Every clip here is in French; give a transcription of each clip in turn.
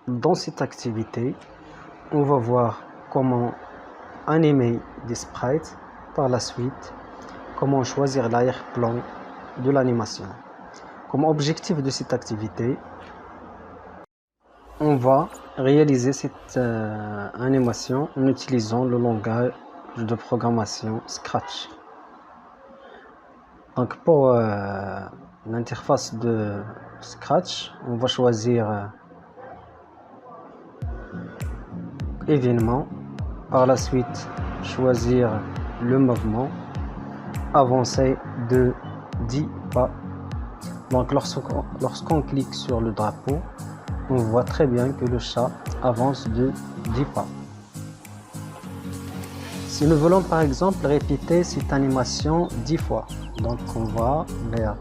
Dans cette activité, on va voir comment animer des sprites, par la suite, comment choisir l'arrière-plan de l'animation. Comme objectif de cette activité, on va réaliser cette animation en utilisant le langage de programmation Scratch. Donc pour l'interface de Scratch, on va choisir événement, par la suite choisir le mouvement, avancer de 10 pas. Donc lorsqu'on clique sur le drapeau, on voit très bien que le chat avance de 10 pas. Si nous voulons par exemple répéter cette animation 10 fois, donc on va vers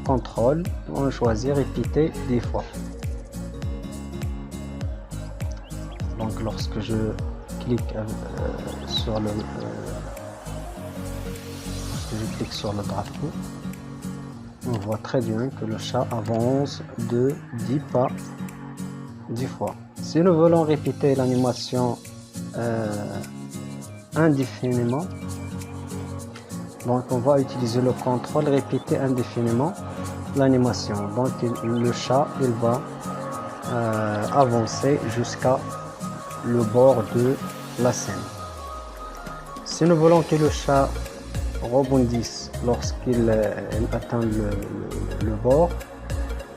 contrôle, on choisit répéter 10 fois. Donc lorsque je clique sur le drapeau, on voit très bien que le chat avance de 10 pas 10 fois. Si nous voulons répéter l'animation indéfiniment, donc on va utiliser le contrôle répéter indéfiniment l'animation. Donc le chat il va avancer jusqu'à le bord de la scène. Si nous voulons que le chat rebondisse lorsqu'il atteint le bord,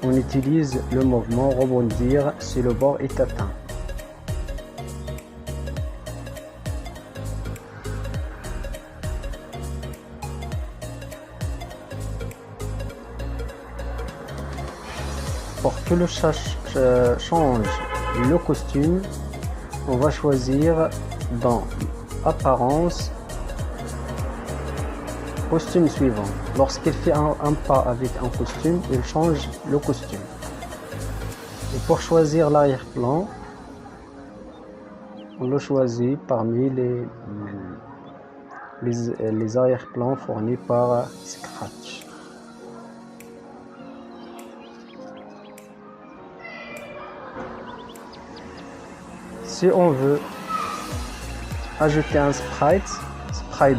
on utilise le mouvement rebondir si le bord est atteint. Pour que le chat change le costume, on va choisir dans apparence costume suivant. Lorsqu'il fait un pas avec un costume, il change le costume. Et pour choisir l'arrière-plan, on le choisit parmi les arrière-plans fournis par Scratch. Si on veut ajouter un sprite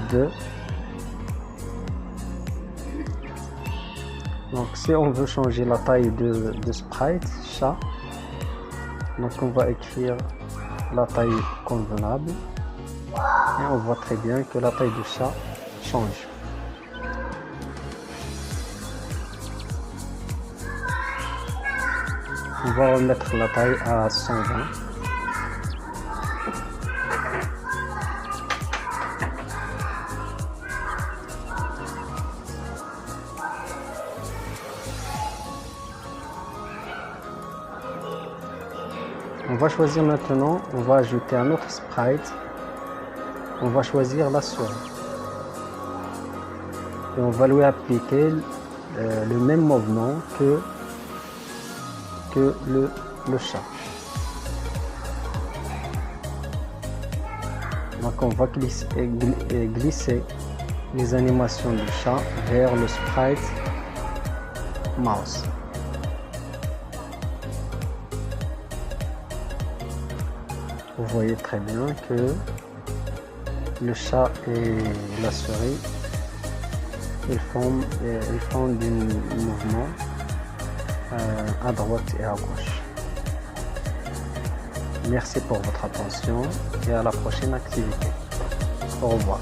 2, donc si on veut changer la taille de sprite chat, donc on va écrire la taille convenable et on voit très bien que la taille du chat change. On va remettre la taille à 120. On va choisir maintenant, on va ajouter un autre sprite, on va choisir la souris et on va lui appliquer le même mouvement que le chat. Donc on va glisser les animations du chat vers le sprite mouse. Vous voyez très bien que le chat et la souris ils font des mouvements à droite et à gauche. Merci pour votre attention et à la prochaine activité. Au revoir.